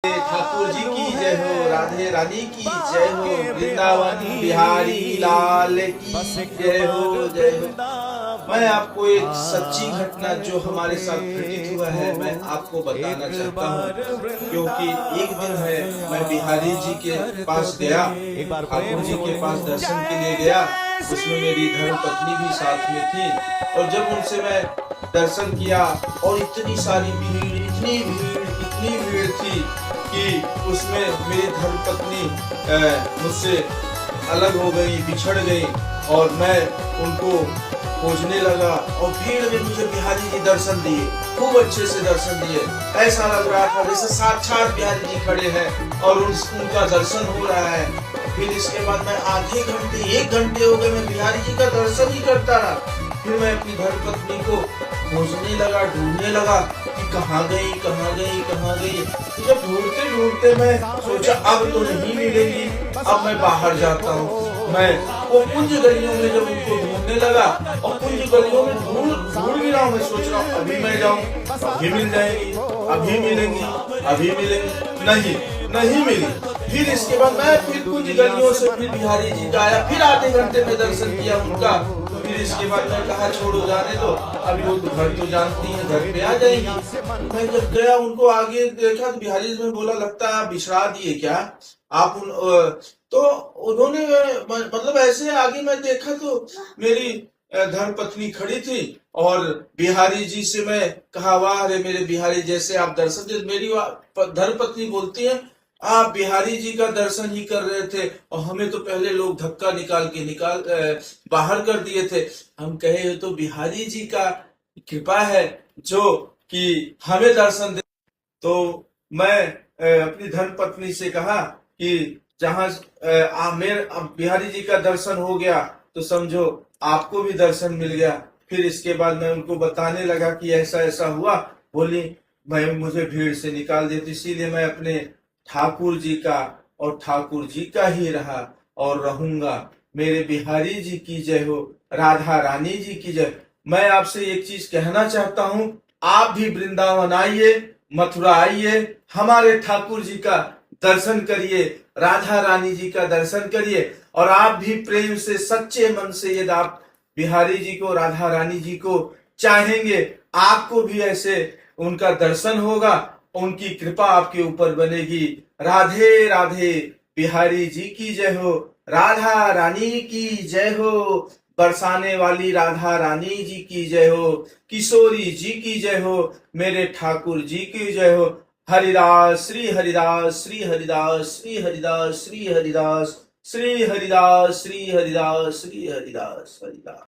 ठाकुर जी की जय हो, राधे रानी की जय हो, वृंदावन बिहारी लाल की जय हो, जय हो। मैं आपको एक सच्ची घटना जो हमारे साथ घटित हुआ है मैं आपको बताना चाहता हूँ, क्योंकि एक दिन है मैं बिहारी जी के पास गया, ठाकुर जी के पास दर्शन के लिए गया। उसमें मेरी धर्म पत्नी भी साथ में थी, और जब उनसे मैं दर्शन किया और इतनी सारी भीड़, इतनी भीड़ थी कि उसमें मेरी धर्मपत्नी मुझसे अलग हो गई, बिछड़ गई, और मैं उनको खोजने लगा। और भीड़ में मुझे बिहारी जी दर्शन दिए, खूब अच्छे से दर्शन दिए। ऐसा लग रहा था जैसे साक्षात बिहारी जी खड़े हैं और उनका दर्शन हो रहा है। फिर इसके बाद मैं आधे घंटे, 1 घंटे हो गए मैं बिहारी जी का दर्शन ही करता रहा। फिर मैं अपनी धर्मपत्नी को खोजने लगा, ढूंढने लगा कि कहाँ गई, कहाँ गई, कहाँ गई। तो जब ढूंढते ढूंढते मैं सोचा अब तो नहीं मिलेगी, अब मैं बाहर जाता हूँ। मैं वो कुंज गलियों में जब उनको ढूंढने लगा, और कुंज गलियों में ढूंढ भी रहा हूँ, मैं सोच रहा हूँ अभी मैं जाऊँ अभी मिल जाएगी, अभी मिलेंगी, अभी मिलेंगी, नहीं मिली। फिर इसके बाद मैं फिर कुंज गलियों से फिर बिहारी जी का आया, फिर आधे घंटे में दर्शन किया उनका। फिर इसके बाद मैं कहा छोड़ो जाने दो, अभी वो घर तो जानती है, घर पे आ जाएंगी। मैं जब गया उनको आगे देखा तो बिहारी जी ने बोला लगता है आप बिछड़ा दिए क्या आप तो उन्होंने मतलब ऐसे आगे मैं देखा तो मेरी धर्मपत्नी खड़ी थी, और बिहारी जी से मैं कहा वाह रे मेरे बिहारी जैसे आप दर्शन दे। मेरी धर्मपत्नी बोलती है आप बिहारी जी का दर्शन ही कर रहे थे, और हमें तो पहले लोग धक्का निकाल बाहर कर दिए थे। हम कहे तो बिहारी जी का कृपा है जो कि हमें दर्शन दे। तो मैं अपनी धर्मपत्नी से कहा कि जहां बिहारी जी का दर्शन हो गया तो समझो आपको भी दर्शन मिल गया। फिर इसके बाद मैं उनको बताने लगा कि ऐसा ऐसा हुआ। बोली भाई मुझे भीड़ से निकाल देती, इसीलिए मैं अपने ठाकुर जी का और ठाकुर जी का ही रहा और रहूंगा। मेरे बिहारी जी की जय हो, राधा रानी जी की जय। मैं आपसे एक चीज कहना चाहता हूँ, आप भी वृंदावन आइए, मथुरा आइए, हमारे ठाकुर जी का दर्शन करिए, राधा रानी जी का दर्शन करिए, और आप भी प्रेम से सच्चे मन से यदि आप बिहारी जी को, राधा रानी जी को चाहेंगे, आपको भी ऐसे उनका दर्शन होगा, उनकी कृपा आपके ऊपर बनेगी। राधे राधे, बिहारी जी की जय हो, राधा रानी की जय हो, बरसाने वाली राधा रानी जी की जय हो, किशोरी जी की जय हो, मेरे ठाकुर जी की जय हो। हरिदास श्री हरिदास, श्री हरिदास, श्री हरिदास, श्री हरिदास, श्री हरिदास, श्री हरिदास, श्री हरिदास, हरिदास।